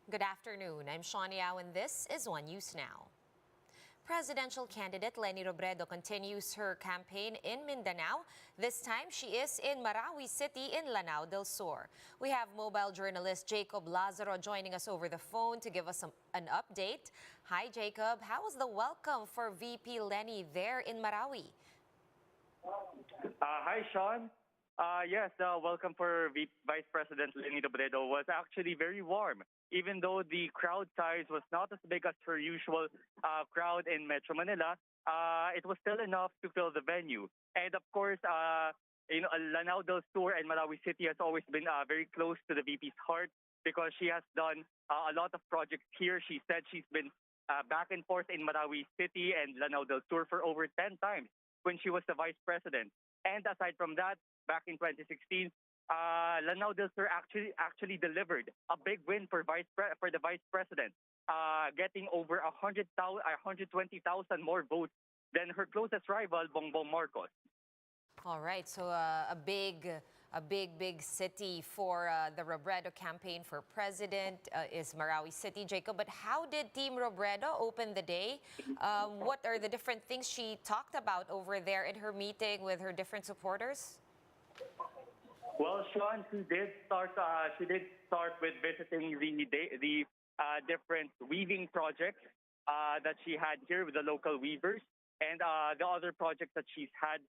Good afternoon. I'm Shawn Yao and this is One News Now. Presidential candidate Leni Robredo continues her campaign in Mindanao. This time, she is in Marawi City in Lanao del Sur. We have mobile journalist Jacob Lazaro joining us over the phone to give us an update. Hi, Jacob. How was the welcome for VP Leni there in Marawi? Hi, Shawn. Yes, the welcome for Vice President Leni Robredo was actually very warm, even though the crowd size was not as big as her usual crowd in Metro Manila. It was still enough to fill the venue. And of course, Lanao del Sur and Marawi City has always been very close to the VP's heart because she has done a lot of projects here. She said she's been back and forth in Marawi City and Lanao del Sur for over 10 times when she was the vice president. And aside from that, back in 2016, Lanao del Sur actually delivered a big win for the vice president, getting over 120,000 more votes than her closest rival, Bongbong Marcos. All right, so a big city for the Robredo campaign for president is Marawi City, Jacob. But how did Team Robredo open the day? What are the different things she talked about over there in her meeting with her different supporters? Well, Shawn, she did start with visiting the different weaving projects that she had here with the local weavers, and the other projects that she's had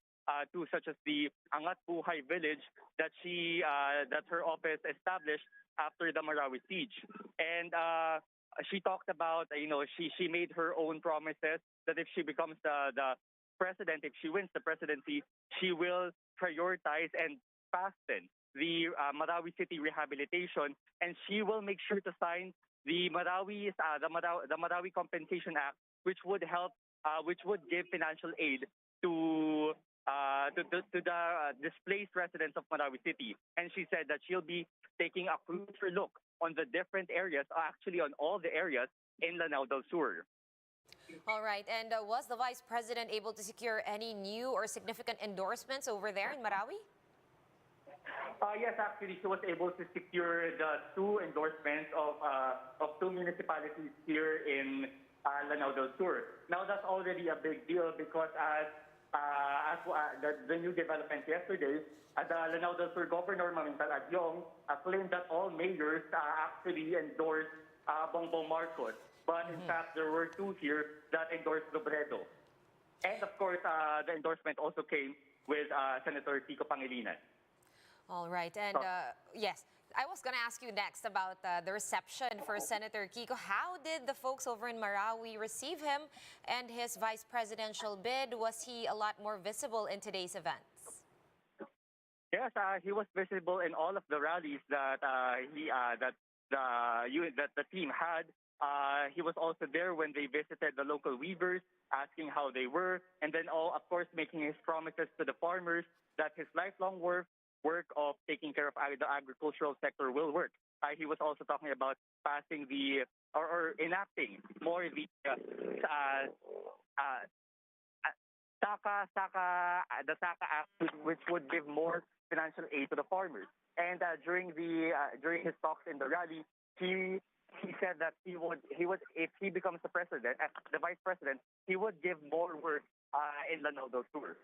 too, such as the Angat Buhay village that her office established after the Marawi siege. And she talked about, she made her own promises that if she becomes the president, if she wins the presidency, she will prioritize and fasten the Marawi City rehabilitation, and she will make sure to sign the Marawi Compensation Act, which would give financial aid to the displaced residents of Marawi City. And she said that she'll be taking a closer look on the different areas, actually on all the areas in Lanao del Sur. All right, and was the vice president able to secure any new or significant endorsements over there in Marawi? Yes, actually, she was able to secure the two endorsements of two municipalities here in Lanao del Sur. Now, that's already a big deal because as the new development yesterday, the Lanao del Sur Governor Mamintal Adyong claimed that all mayors actually endorsed Bongbong Marcos. But in fact, there were two here that endorsed Robredo. And of course, the endorsement also came with Senator Kiko Pangilinan. All right, and yes, I was going to ask you next about the reception for Senator Kiko. How did the folks over in Marawi receive him and his vice presidential bid? Was he a lot more visible in today's events? Yes, he was visible in all of the rallies that the team had. He was also there when they visited the local weavers, asking how they were, and then of course, making his promises to the farmers that his lifelong work of taking care of the agricultural sector will work. He was also talking about passing or enacting more the SACA Act, which would give more financial aid to the farmers. And during his talks in the rally, he said that he would if he becomes the president, as the vice president, he would give more work in Lanao del Sur.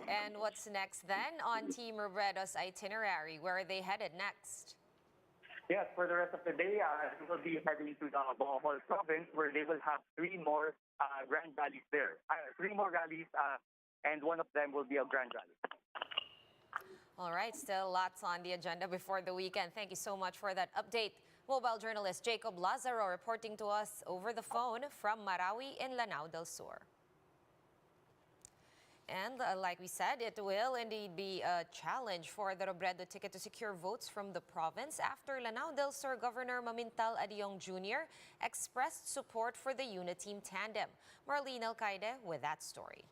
And what's next then on Team Robredo's itinerary? Where are they headed next? Yes, for the rest of the day, they will be heading to the Bohol province, where they will have three more grand rallies there. Three more rallies, and one of them will be a grand rally. All right, still lots on the agenda before the weekend. Thank you so much for that update. Mobile journalist Jacob Lazaro reporting to us over the phone from Marawi in Lanao del Sur. And like we said, it will indeed be a challenge for the Robredo ticket to secure votes from the province after Lanao del Sur Governor Mamintal Adyong Jr. expressed support for the UNITEAM tandem. Marlene Alcaide with that story.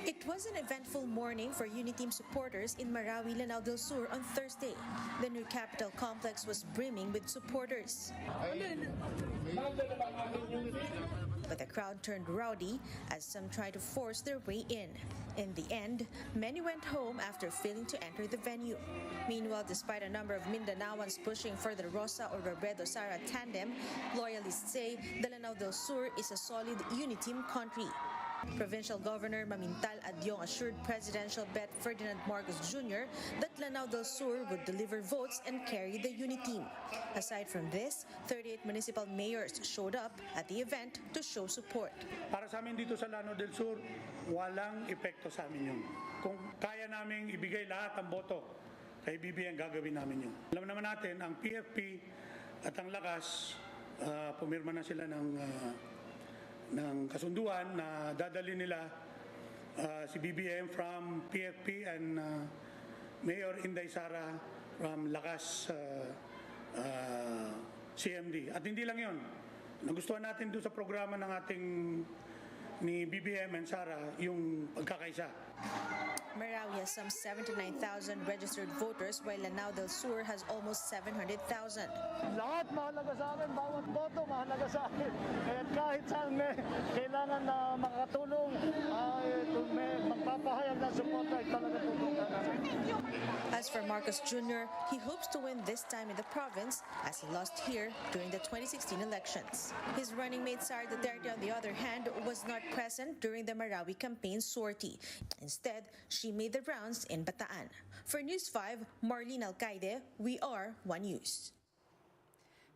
It was an eventful morning for UNITEAM supporters in Marawi, Lanao del Sur on Thursday. The new capital complex was brimming with supporters. But the crowd turned rowdy as some tried to force their way in. In the end, many went home after failing to enter the venue. Meanwhile, despite a number of Mindanaoans pushing for the Rosa or ROBREDO-Sara tandem, loyalists say the Lanao del Sur is a solid UNITEAM country. Provincial Governor Mamintal Adyong assured Presidential Bet Ferdinand Marcos Jr. that Lanao del Sur would deliver votes and carry the UNITEAM. Aside from this, 38 municipal mayors showed up at the event to show support. Para sa amin dito sa Lanao del Sur, walang epekto sa amin yun. Kung kaya naming ibigay lahat ang boto, kay BBM gagawin namin yun. Alam naman natin, ang PFP at ang Lakas, pumirma na sila ng kasunduan na dadali nila si BBM from PFP and Mayor Inday Sara from Lakas CMD. At hindi lang yun. Nagustuhan natin doon sa programa ng ating ni BBM and Sara yung pagkakaisa. Marawi has some 79,000 registered voters while Lanao del Sur has almost 700,000. Lahat mahalaga sa akin, bawat boto mahalaga sa akin. Kaya kahit saan may kailangan na makatulong, kung may magpapahayag ng suporta, ay talaga tutulungan namin. As for Marcos Jr., he hopes to win this time in the province as he lost here during the 2016 elections. His running mate Sara Duterte, on the other hand, was not present during the Marawi campaign sortie. Instead, she made the rounds in Bataan. For News 5, Marlene Alcaide, we are One News.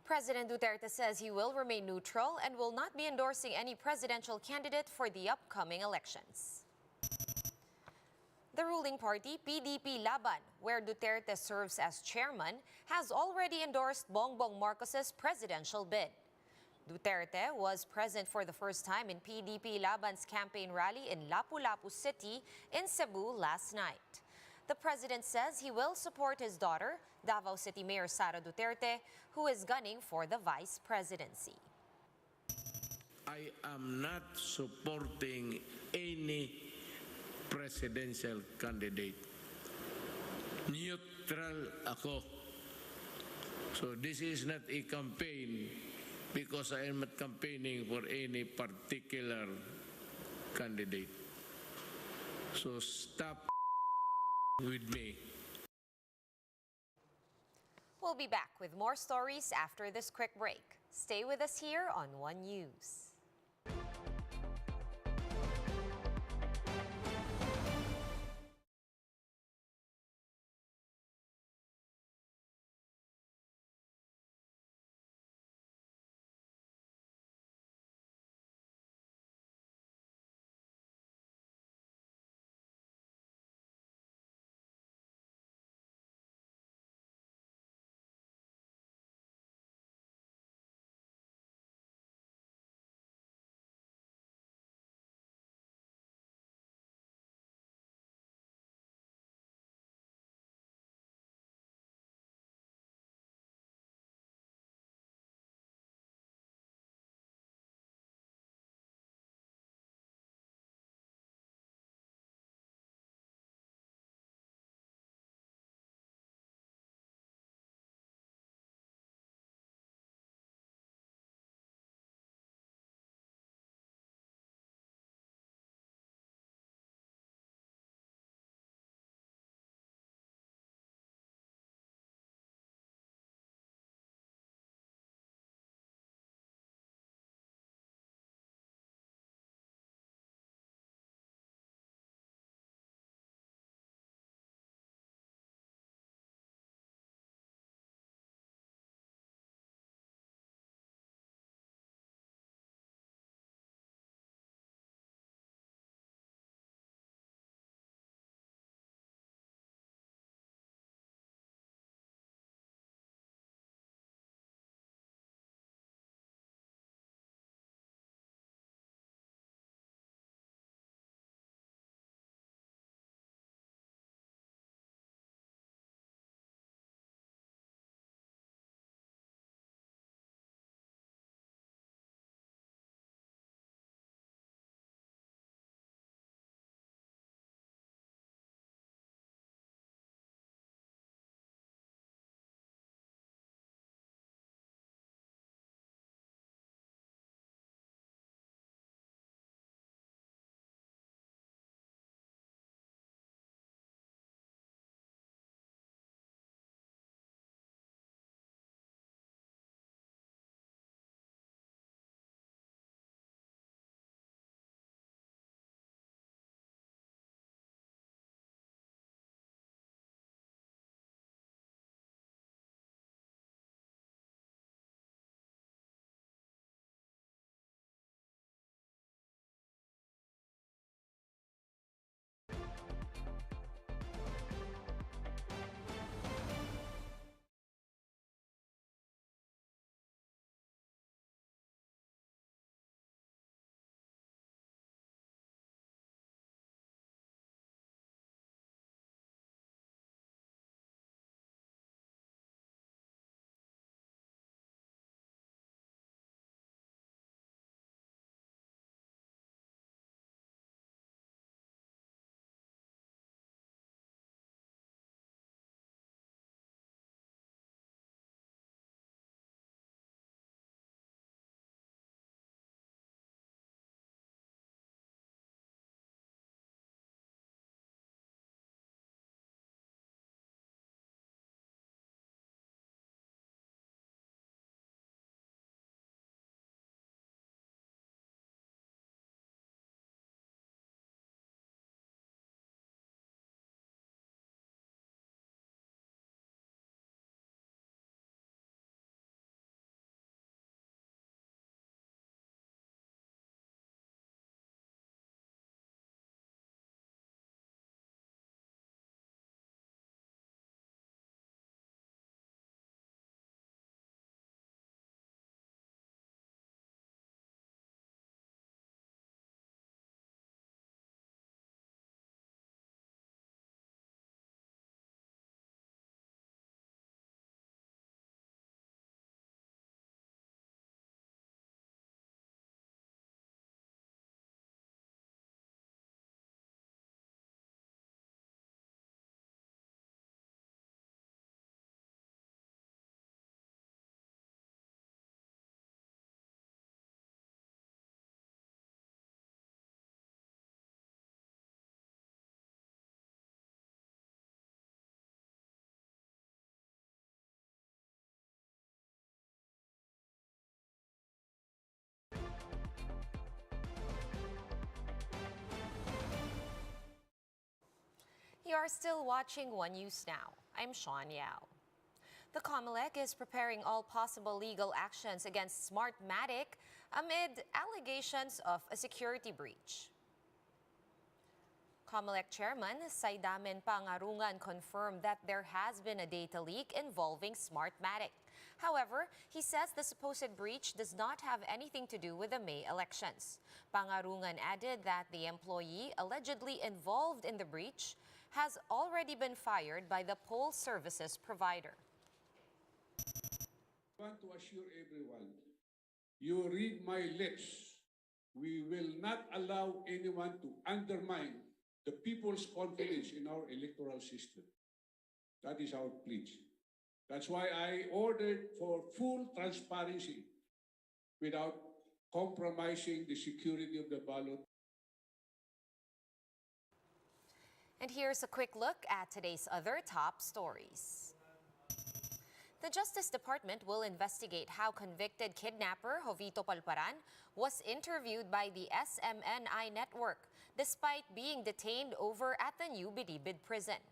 President Duterte says he will remain neutral and will not be endorsing any presidential candidate for the upcoming elections. The ruling party, PDP Laban, where Duterte serves as chairman, has already endorsed Bongbong Marcos's presidential bid. Duterte was present for the first time in PDP Laban's campaign rally in Lapu-Lapu City in Cebu last night. The president says he will support his daughter, Davao City Mayor Sara Duterte, who is gunning for the vice presidency. I am not supporting any presidential candidate. Neutral ako. So this is not a campaign because I am not campaigning for any particular candidate. So stop with me. We'll be back with more stories after this quick break. Stay with us here on One News. You're still watching One News Now. I'm Sean Yao. The COMELEC is preparing all possible legal actions against Smartmatic amid allegations of a security breach. COMELEC Chairman Saidamen Pangarungan confirmed that there has been a data leak involving Smartmatic. However, he says the supposed breach does not have anything to do with the May elections. Pangarungan added that the employee allegedly involved in the breach has already been fired by the poll services provider. I want to assure everyone, you read my lips. We will not allow anyone to undermine the people's confidence in our electoral system. That is our pledge. That's why I ordered for full transparency without compromising the security of the ballot. And here's a quick look at today's other top stories. The Justice Department will investigate how convicted kidnapper Jovito Palparan was interviewed by the SMNI network despite being detained over at the new Bilibid prison.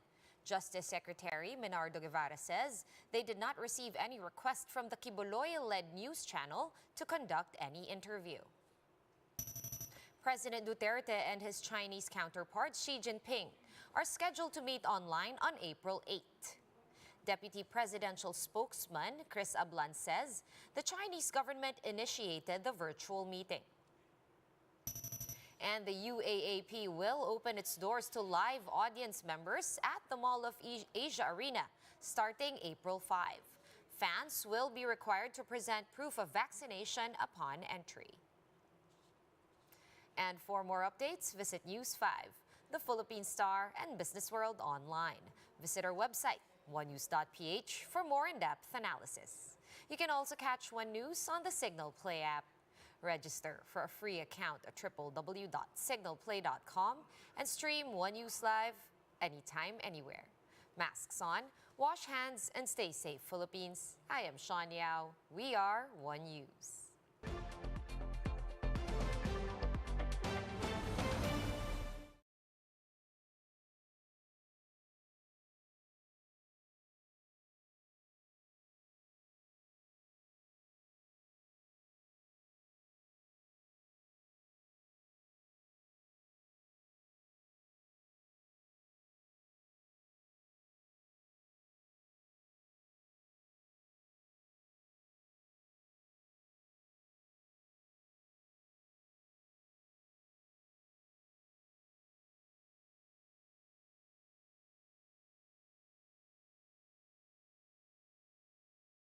Justice Secretary Menardo Guevara says they did not receive any request from the Kibuloy-led news channel to conduct any interview. President Duterte and his Chinese counterpart Xi Jinping are scheduled to meet online on April 8. Deputy Presidential Spokesman Chris Ablan says the Chinese government initiated the virtual meeting. And the UAAP will open its doors to live audience members at the Mall of Asia Arena starting April 5. Fans will be required to present proof of vaccination upon entry. And for more updates, visit News 5, the Philippine Star, and Business World online. Visit our website, onenews.ph, for more in-depth analysis. You can also catch One News on the Signal Play app. Register for a free account at www.signalplay.com and stream One News Live anytime, anywhere. Masks on, wash hands, and stay safe, Philippines. I am Sean Yao. We are One News.